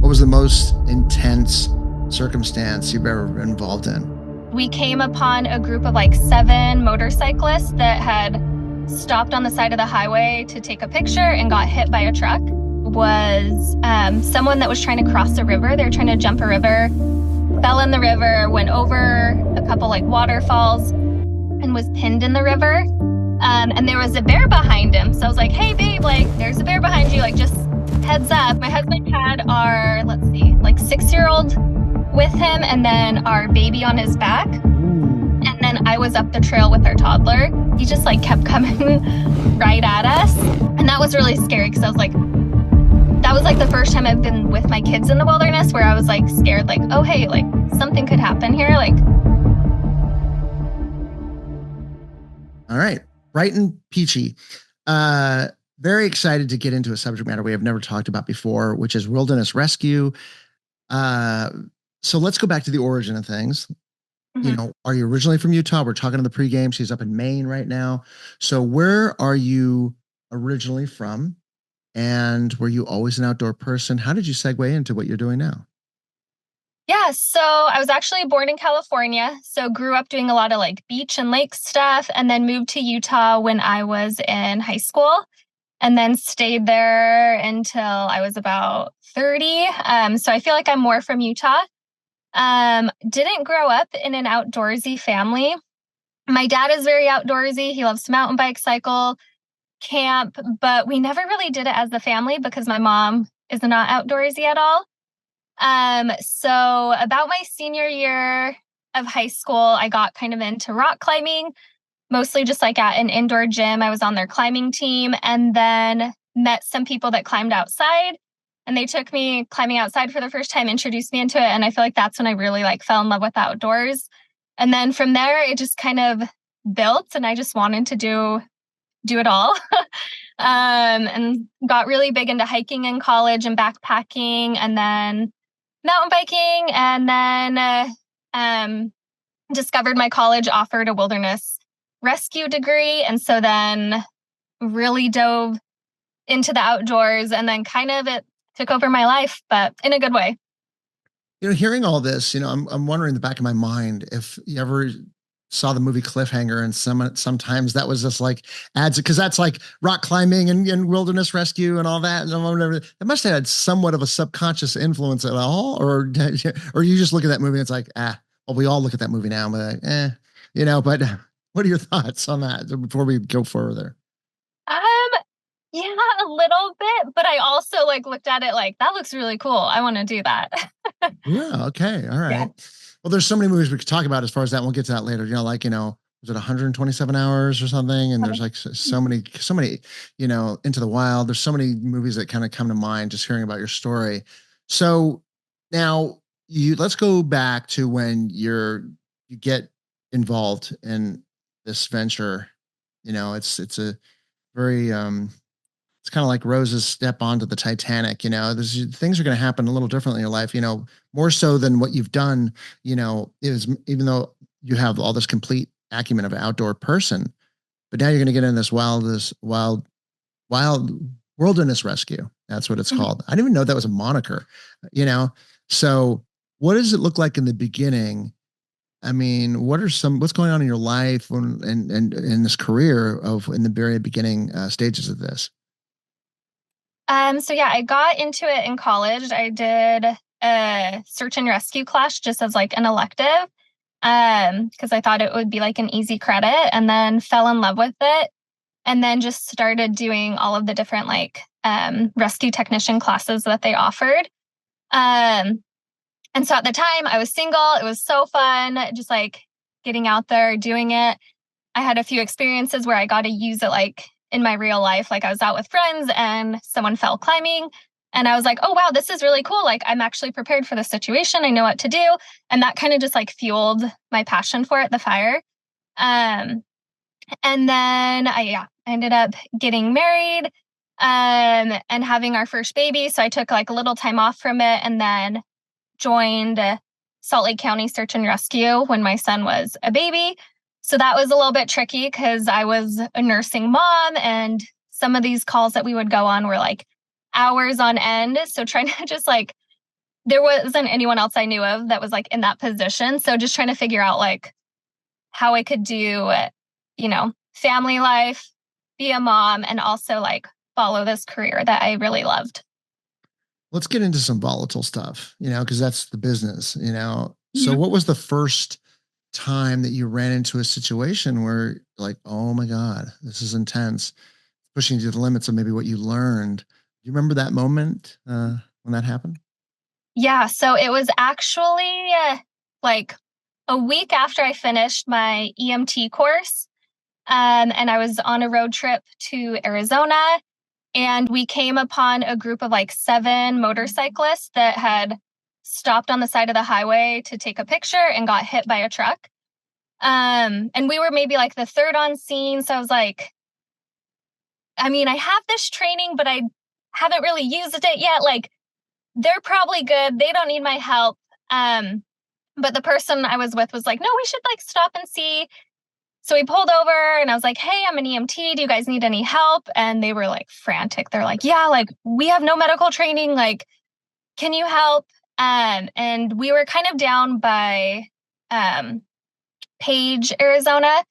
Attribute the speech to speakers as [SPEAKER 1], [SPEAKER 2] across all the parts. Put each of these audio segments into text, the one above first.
[SPEAKER 1] What was the most intense circumstance you've ever been involved in?
[SPEAKER 2] We came upon a group of like 7 motorcyclists that had stopped on the side of the highway to take a picture and got hit by a truck. Was someone that was trying to cross a river. They were trying to jump a river, fell in the river, went over a couple like waterfalls and was pinned in the river. And there was a bear behind him. So I was like, hey babe, like there's a bear behind you, like just heads up. My husband had our, like 6-year-old with him and then our baby on his back. And then I was up the trail with our toddler. He just like kept coming right at us. And that was really scary because I was like, that was like the first time I've been with my kids in the wilderness where I was like scared, like, oh, hey, like something could happen here. Like,
[SPEAKER 1] all right. Brighton Peachey. Very excited to get into a subject matter we have never talked about before, which is wilderness rescue. So let's go back to the origin of things.
[SPEAKER 2] mm-hmm.
[SPEAKER 1] You know, are you originally from Utah? We're talking in the pregame. She's up in Maine right now. So where are you originally from? And were you always an outdoor person? How did you segue into what you're doing now?
[SPEAKER 2] Yeah, so I was actually born in California. So grew up doing a lot of like beach and lake stuff and then moved to Utah when I was in high school and then stayed there until I was about 30. So I feel like I'm more from Utah. Didn't grow up in an outdoorsy family. My dad is very outdoorsy. He loves to mountain bike, cycle, camp, but we never really did it as a family because my mom is not outdoorsy at all. So about my senior year of high school, I got kind of into rock climbing, mostly just like at an indoor gym. I was on their climbing team and then met some people that climbed outside and they took me climbing outside for the first time, introduced me into it. And I feel like that's when I really like fell in love with outdoors. And then from there, it just kind of built and I just wanted to do it all. And got really big into hiking in college and backpacking and then mountain biking. And then discovered my college offered a wilderness rescue degree. And so then really dove into the outdoors and then kind of it took over my life, but in a good way.
[SPEAKER 1] You know, hearing all this, you know, I'm wondering in the back of my mind if you ever saw the movie Cliffhanger and sometimes that was just like adds because that's like rock climbing and wilderness rescue and all that and whatever. It must have had somewhat of a subconscious influence at all, or you just look at that movie and it's like, well, we all look at that movie now and we're like, you know, but what are your thoughts on that before we go further?
[SPEAKER 2] Yeah, a little bit, but I also like looked at it like that looks really cool. I want to do that.
[SPEAKER 1] Yeah. Okay. All right.
[SPEAKER 2] Yeah.
[SPEAKER 1] Well, there's so many movies we could talk about as far as that. We'll get to that later. You know, like, you know, was it 127 hours or something? And there's like so many, you know, Into the Wild. There's so many movies that kind of come to mind just hearing about your story. So now let's go back to when you get involved in this venture. You know, it's a very, it's kind of like Rose's step onto the Titanic. You know, things are going to happen a little differently in your life, you know, more so than what you've done, you know, is even though you have all this complete acumen of an outdoor person, but now you're going to get in this wild wilderness rescue. That's what it's called. I didn't even know that was a moniker, you know? So what does it look like in the beginning? I mean, what's going on in your life and in this career in the very beginning stages of this?
[SPEAKER 2] So yeah, I got into it in college. I did a search and rescue class just as like an elective, because I thought it would be like an easy credit and then fell in love with it. And then just started doing all of the different like rescue technician classes that they offered. And so at the time I was single. It was so fun, just like getting out there, doing it. I had a few experiences where I got to use it like in my real life. Like I was out with friends and someone fell climbing and I was like, oh, wow, this is really cool. Like I'm actually prepared for this situation. I know what to do. And that kind of just like fueled my passion for it, the fire. And then I ended up getting married and having our first baby. So I took like a little time off from it and then joined Salt Lake County Search and Rescue when my son was a baby. So that was a little bit tricky because I was a nursing mom and some of these calls that we would go on were like hours on end. So trying to just like there wasn't anyone else I knew of that was like in that position. So just trying to figure out like how I could do, family life, be a mom, and also like follow this career that I really loved.
[SPEAKER 1] Let's get into some volatile stuff, because that's the business, So
[SPEAKER 2] Mhm.
[SPEAKER 1] what was the first time that you ran into a situation where like, oh my God, this is intense, pushing you to the limits of maybe what you learned? Do you remember that moment when that happened?
[SPEAKER 2] Yeah, so it was actually like a week after I finished my EMT course. And I was on a road trip to Arizona, and we came upon a group of like 7 motorcyclists that had stopped on the side of the highway to take a picture and got hit by a truck. And we were maybe like the third on scene. So I was like, I mean, I have this training, but I haven't really used it yet. Like, they're probably good. They don't need my help. But the person I was with was like, no, we should like stop and see. So we pulled over and I was like, hey, I'm an EMT. Do you guys need any help? And they were like frantic. They're like, yeah, like we have no medical training. Like, can you help? And we were kind of down by Page, Arizona,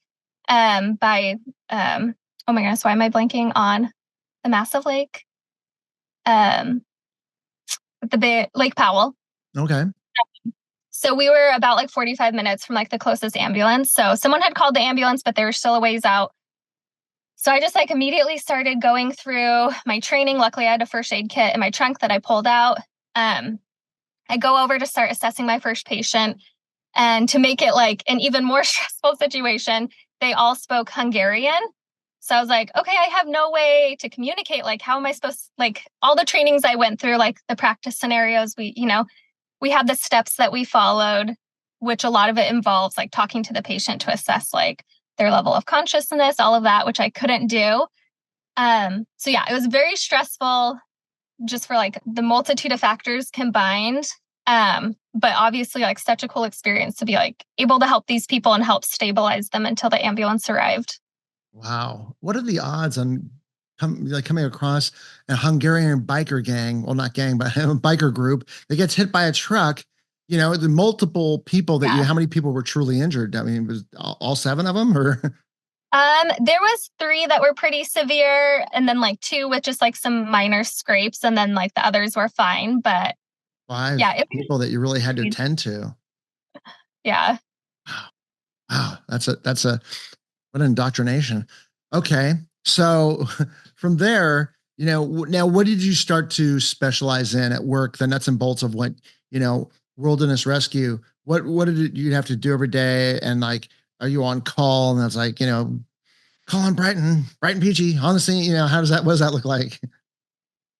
[SPEAKER 2] by oh my goodness, why am I blanking on the massive lake? Um, Lake Powell.
[SPEAKER 1] Okay.
[SPEAKER 2] So we were about like 45 minutes from like the closest ambulance. So someone had called the ambulance, but they were still a ways out. So I just like immediately started going through my training. Luckily, I had a first aid kit in my trunk that I pulled out. I go over to start assessing my first patient. And to make it like an even more stressful situation, they all spoke Hungarian. So I was like, okay, I have no way to communicate. Like, how am I supposed to, like, all the trainings I went through, like the practice scenarios, we had the steps that we followed, which a lot of it involves like talking to the patient to assess like their level of consciousness, all of that, which I couldn't do. So yeah, it was very stressful just for like the multitude of factors combined. But obviously like such a cool experience to be like able to help these people and help stabilize them until the ambulance arrived.
[SPEAKER 1] Wow. What are the odds on coming across a Hungarian biker gang? Well, not gang, but a biker group that gets hit by a truck. The multiple people
[SPEAKER 2] Yeah.
[SPEAKER 1] how many people were truly injured? I mean, was all 7 of them or
[SPEAKER 2] There was 3 that were pretty severe, and then like 2 with just like some minor scrapes, and then like the others were fine. But
[SPEAKER 1] 5
[SPEAKER 2] yeah,
[SPEAKER 1] people that you really had to attend to?
[SPEAKER 2] yeah.
[SPEAKER 1] Wow. Wow. That's a what an indoctrination. Okay. So from there, now what did you start to specialize in at work, the nuts and bolts of what, wilderness rescue? What did you have to do every day? And like, are you on call? And that's like, call on Brighton Peachey on the scene. What does that look like?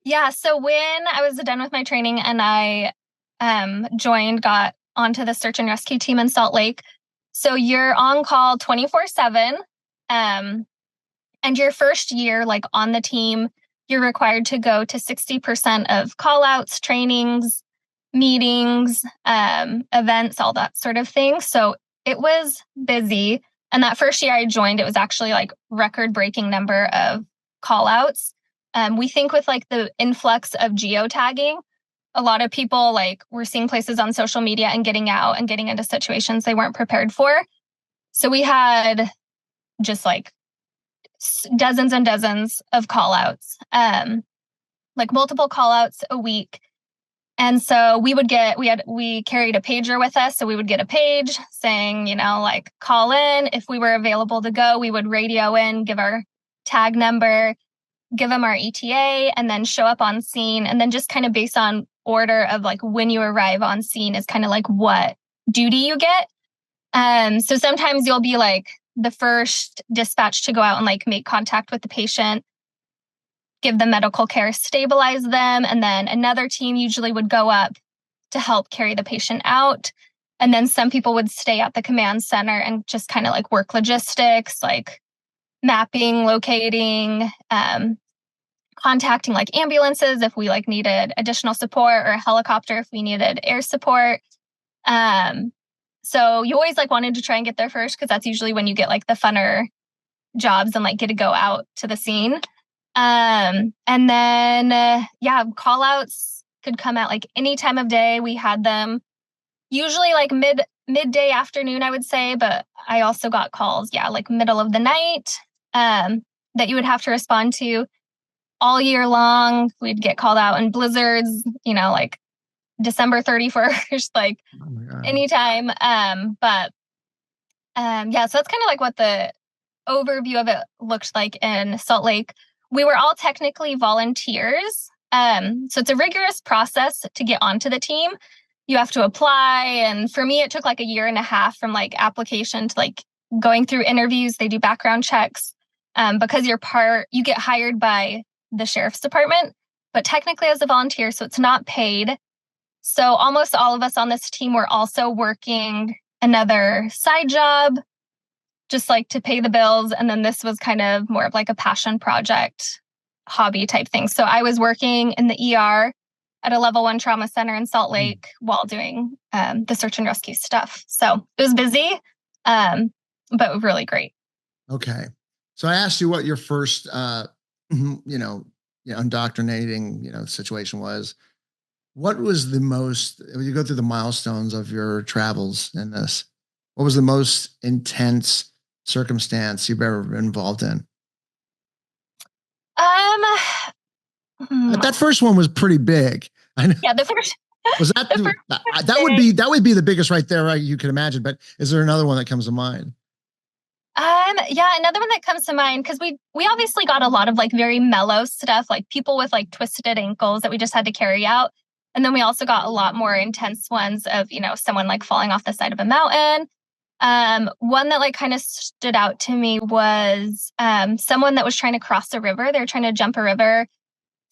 [SPEAKER 2] Yeah. So when I was done with my training and I got onto the search and rescue team in Salt Lake. So you're on call 24/7. And your first year, like on the team, you're required to go to 60% of call outs, trainings, meetings, events, all that sort of thing. So it was busy. And that first year I joined, it was actually like record breaking number of call outs. We think with like the influx of geotagging, a lot of people like were seeing places on social media and getting out and getting into situations they weren't prepared for. So we had just like dozens and dozens of call outs, like multiple call outs a week. And so we carried a pager with us. So we would get a page saying, like call in. If we were available to go, we would radio in, give our tag number, give them our ETA, and then show up on scene. And then just kind of based on order of like when you arrive on scene is kind of like what duty you get. So sometimes you'll be like the first dispatch to go out and like make contact with the patient, give them medical care, stabilize them. And then another team usually would go up to help carry the patient out. And then some people would stay at the command center and just kind of like work logistics, like mapping, locating, contacting like ambulances if we like needed additional support, or a helicopter if we needed air support. So you always like wanted to try and get there first because that's usually when you get like the funner jobs and like get to go out to the scene. And then, call outs could come at like any time of day. We had them usually like midday afternoon, I would say, but I also got calls, like middle of the night, that you would have to respond to all year long. We'd get called out in blizzards, like December 31st, like anytime. So that's kind of like what the overview of it looked like in Salt Lake. We were all technically volunteers. So it's a rigorous process to get onto the team. You have to apply. And for me, it took like a year and a half from like application to like going through interviews. They do background checks because you get hired by the sheriff's department, but technically as a volunteer, so it's not paid. So almost all of us on this team were also working another side job, just like to pay the bills. And then this was kind of more of like a passion project, hobby type thing. So I was working in the ER at a level 1 trauma center in Salt Lake while doing the search and rescue stuff. So it was busy, but really great.
[SPEAKER 1] Okay. So I asked you what your first, indoctrinating, situation was. What was the most, when you go through the milestones of your travels in this, what was the most intense circumstance you've ever been involved in? That first one was pretty big. I know.
[SPEAKER 2] Yeah, the first
[SPEAKER 1] was that that would be the biggest right there, right? You can imagine. But is there another one that comes to mind?
[SPEAKER 2] Another one that comes to mind, because we obviously got a lot of like very mellow stuff, like people with like twisted ankles that we just had to carry out. And then we also got a lot more intense ones of, someone like falling off the side of a mountain. One that like kind of stood out to me was someone that was trying to cross a river. They were trying to jump a river,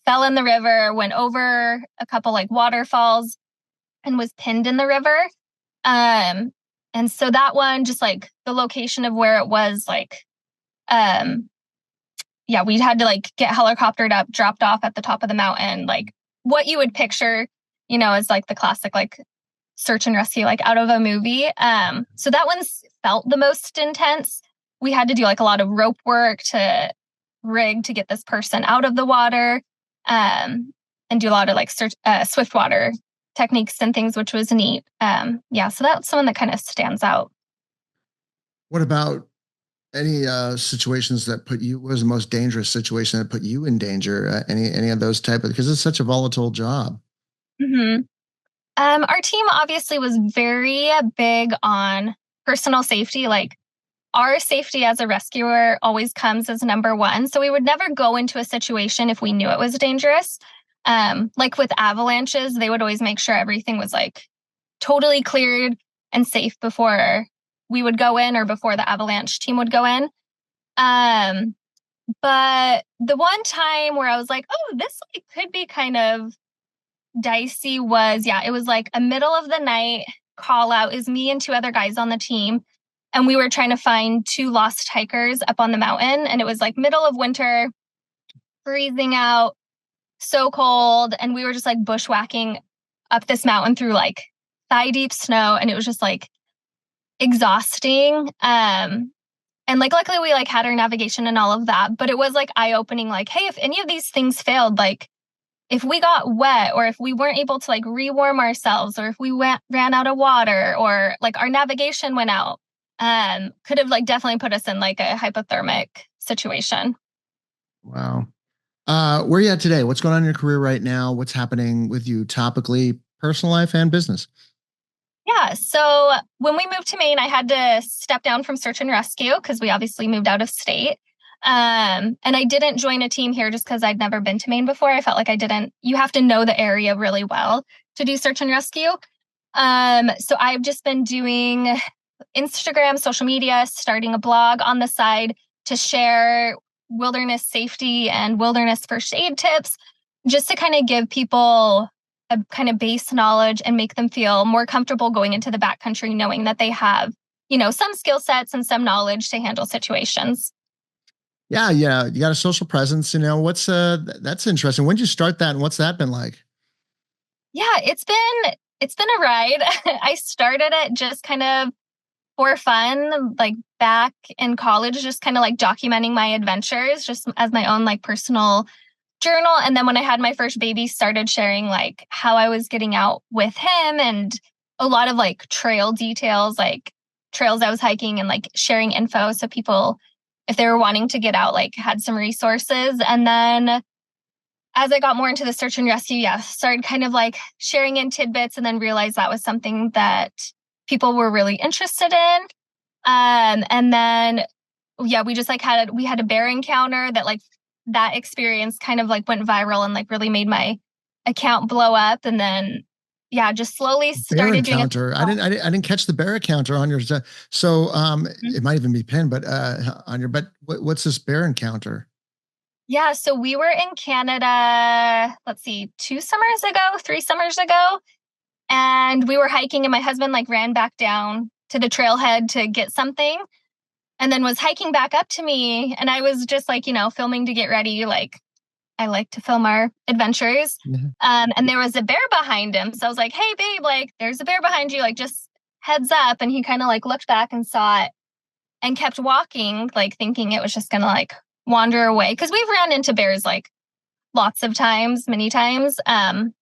[SPEAKER 2] fell in the river, went over a couple like waterfalls and was pinned in the river. And so that one, just like the location of where it was, like, we had to like get helicoptered up, dropped off at the top of the mountain, like what you would picture, as like the classic, like search and rescue, like out of a movie. So that one felt the most intense. We had to do like a lot of rope work to rig to get this person out of the water, and do a lot of like swiftwater techniques and things, which was neat. So that's someone that kind of stands out.
[SPEAKER 1] What about any situations that was the most dangerous situation that put you in danger? Any of those because it's such a volatile job.
[SPEAKER 2] Mm-hmm. Our team obviously was very big on personal safety. Like our safety as a rescuer always comes as number one. So we would never go into a situation if we knew it was dangerous. Like with avalanches, they would always make sure everything was like totally cleared and safe before we would go in or before the avalanche team would go in. But the one time where I was like, oh, this like could be kind of dicey was, it was like a middle of the night call out. Is me and 2 other guys on the team. And we were trying to find 2 lost hikers up on the mountain. And it was like middle of winter, freezing out, so cold. And we were just like bushwhacking up this mountain through like thigh deep snow. And it was just like exhausting. And like, luckily we like had our navigation and all of that, but it was like eye-opening, like, hey, if any of these things failed, like if we got wet or if we weren't able to like rewarm ourselves or if we ran out of water or like our navigation went out, could have like definitely put us in like a hypothermic situation.
[SPEAKER 1] Wow. Where are you at today? What's going on in your career right now? What's happening with you topically, personal life and business?
[SPEAKER 2] Yeah. So when we moved to Maine, I had to step down from search and rescue because we obviously moved out of state. And I didn't join a team here just because I'd never been to Maine before. I felt like you have to know the area really well to do search and rescue. So I've just been doing Instagram, social media, starting a blog on the side to share wilderness safety and wilderness first aid tips, just to kind of give people a kind of base knowledge and make them feel more comfortable going into the backcountry, knowing that they have, some skill sets and some knowledge to handle situations.
[SPEAKER 1] Yeah. You got a social presence, what's that's interesting. When did you start that and what's that been like?
[SPEAKER 2] Yeah, it's been a ride. I started it just kind of for fun, like back in college, just kind of like documenting my adventures just as my own like personal journal. And then when I had my first baby, started sharing like how I was getting out with him and a lot of like trail details, like trails I was hiking and like sharing info. So people, if they were wanting to get out, like had some resources. And then as I got more into the search and rescue, started kind of like sharing in tidbits and then realized that was something that people were really interested in. And then, we just like we had a bear encounter that like that experience kind of like went viral and like really made my account blow up. And then, just slowly
[SPEAKER 1] Bear
[SPEAKER 2] started doing it.
[SPEAKER 1] encounter. I didn't catch the bear encounter on your. So it might even be pinned, but on your. But what's this bear encounter?
[SPEAKER 2] Yeah, so we were in Canada, let's see, 3 summers ago, and we were hiking and my husband like ran back down to the trailhead to get something and then was hiking back up to me. And I was just like, filming to get ready. Like I like to film our adventures.
[SPEAKER 1] Mm-hmm.
[SPEAKER 2] And there was a bear behind him. So I was like, hey babe, like there's a bear behind you, like just heads up. And he kind of like looked back and saw it and kept walking, like thinking it was just going to like wander away. Cause we've ran into bears like lots of times, many times. And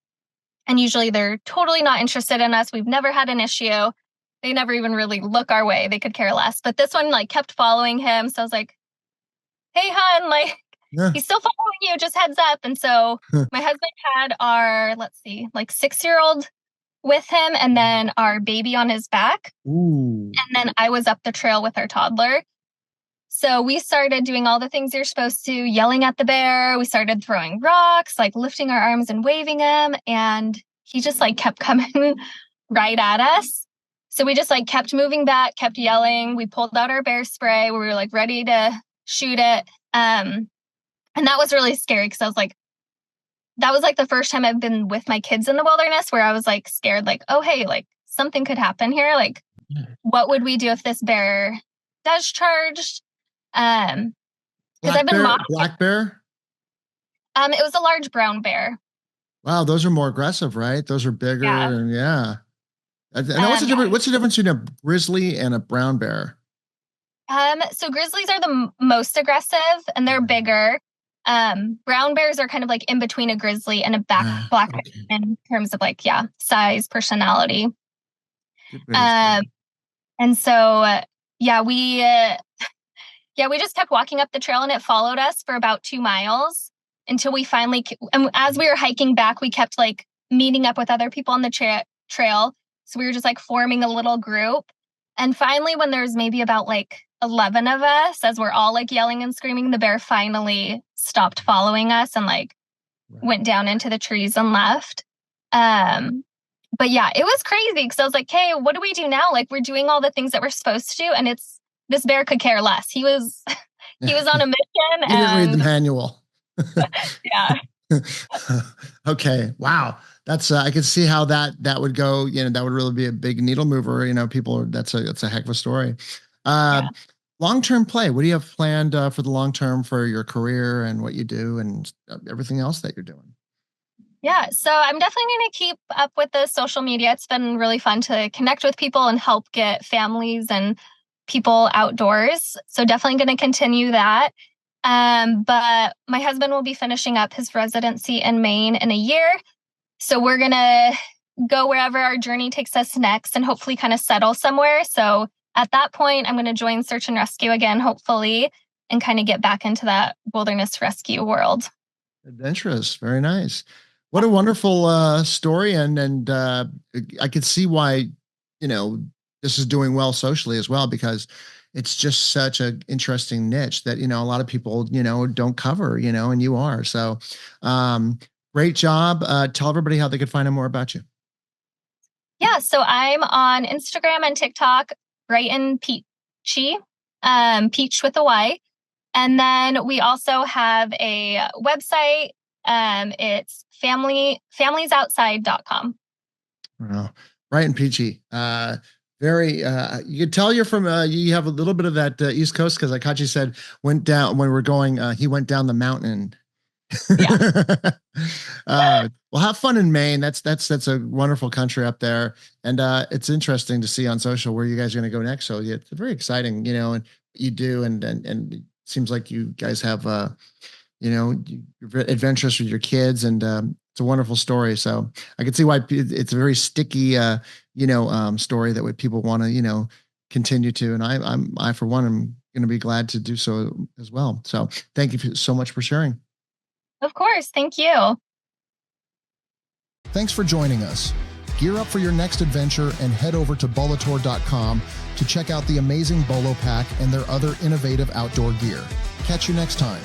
[SPEAKER 2] usually they're totally not interested in us. We've never had an issue. They never even really look our way. They could care less. But this one like kept following him. So I was like, hey, hon, like he's still following you. Just heads up. And so my husband had our, like 6-year-old with him and then our baby on his back.
[SPEAKER 1] Ooh.
[SPEAKER 2] And then I was up the trail with our toddler. So we started doing all the things you're supposed to, yelling at the bear. We started throwing rocks, like lifting our arms and waving him. And he just like kept coming right at us. So we just like kept moving back, kept yelling. We pulled out our bear spray. We were like ready to shoot it. And that was really scary because I was like, that was like the first time I've been with my kids in the wilderness where I was like scared, like, oh, hey, like something could happen here. Like, what would we do if this bear does charge? Because I've been
[SPEAKER 1] black bear.
[SPEAKER 2] It was a large brown bear.
[SPEAKER 1] Wow, those are more aggressive, right? Those are bigger, and And what's the difference between a grizzly and a brown bear?
[SPEAKER 2] So grizzlies are the most aggressive, and they're bigger. Brown bears are kind of like in between a grizzly and a black bear in terms of like size, personality. And so we just kept walking up the trail and it followed us for about 2 miles until we finally, and as we were hiking back, we kept like meeting up with other people on the trail. So we were just like forming a little group. And finally, when there's maybe about like 11 of us, as we're all like yelling and screaming, the bear finally stopped following us and like went down into the trees and left. But it was crazy because I was like, hey, what do we do now? Like we're doing all the things that we're supposed to do. And this bear could care less. He was on a mission.
[SPEAKER 1] He didn't read the manual. Okay. Wow. That's I could see how that would go. That would really be a big needle mover. That's a heck of a story. Long-term play. What do you have planned for the long term for your career and what you do and everything else that you're doing?
[SPEAKER 2] Yeah, so I'm definitely going to keep up with the social media. It's been really fun to connect with people and help get families and people outdoors. So definitely going to continue that. But my husband will be finishing up his residency in Maine in a year. So we're going to go wherever our journey takes us next and hopefully kind of settle somewhere. So at that point, I'm going to join search and rescue again, hopefully, and kind of get back into that wilderness rescue world.
[SPEAKER 1] Adventurous. Very nice. What a wonderful story. And I could see why, this is doing well socially as well, because it's just such an interesting niche that, a lot of people, don't cover, and you are. So great job. Tell everybody how they could find out more about you.
[SPEAKER 2] Yeah. So I'm on Instagram and TikTok, Brighton Peachey, Peach with a Y. And then we also have a website. It's familiesoutside.com.
[SPEAKER 1] Wow. Brighton Peachey. Very, you could tell you're from, you have a little bit of that East Coast, because like Hachi said, went down when we're going, he went down the mountain. Well, have fun in Maine. That's a wonderful country up there. And it's interesting to see on social where you guys are going to go next. So it's very exciting, and you do. And it seems like you guys have, you're adventurous with your kids, and it's a wonderful story. So I can see why it's a very sticky, story that would people want to, continue to. And I for one, am going to be glad to do so as well. So thank you so much for sharing.
[SPEAKER 2] Of course. Thank you.
[SPEAKER 3] Thanks for joining us. Gear up for your next adventure and head over to BOLOTOR.com to check out the amazing Bolo Pack and their other innovative outdoor gear. Catch you next time.